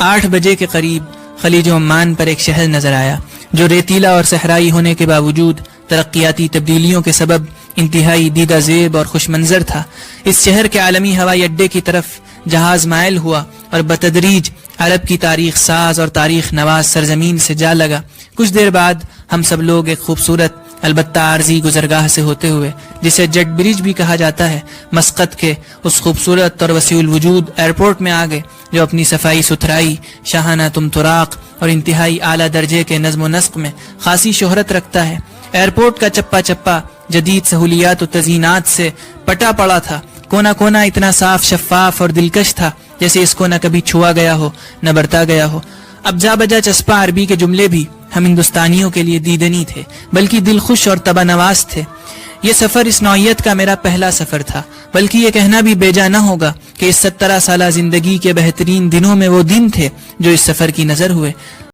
8 بجے کے قریب خلیج عمان پر ایک شہر نظر آیا جو ریتیلا اور صحرائی ہونے کے باوجود ترقیاتی تبدیلیوں کے سبب انتہائی دیدہ زیب اور خوش منظر تھا۔ اس شہر کے عالمی ہوائی اڈے کی طرف جہاز مائل ہوا اور بتدریج عرب کی تاریخ ساز اور تاریخ نواز سرزمین سے جا لگا۔ کچھ دیر بعد ہم سب لوگ ایک خوبصورت البتہ عارضی گزرگاہ سے ہوتے ہوئے، جسے جیٹ برج بھی کہا جاتا ہے، مسقط کے اس خوبصورت اور وسیع الوجود ایئرپورٹ میں آ گئے جو اپنی صفائی ستھرائی، شاہانہ طراق اور انتہائی اعلیٰ درجے کے نظم و نسق میں خاصی شہرت رکھتا ہے۔ ایئرپورٹ کا چپا چپا جدید سہولیات و تزئینات سے پٹا پڑا تھا۔ کونا کونا اتنا صاف، شفاف اور دلکش تھا جیسے اس کو نہ کبھی چھوا گیا ہو نہ برتا گیا ہو۔ اب جا بجا چسپا عربی کے جملے بھی ہم ہندوستانیوں کے لیے دیدنی تھے، بلکہ دل خوش اور طبع نواز تھے۔ یہ سفر اس نوعیت کا میرا پہلا سفر تھا، بلکہ یہ کہنا بھی بیجا نہ ہوگا کہ اس 17 سالہ زندگی کے بہترین دنوں میں وہ دن تھے جو اس سفر کی نظر ہوئے۔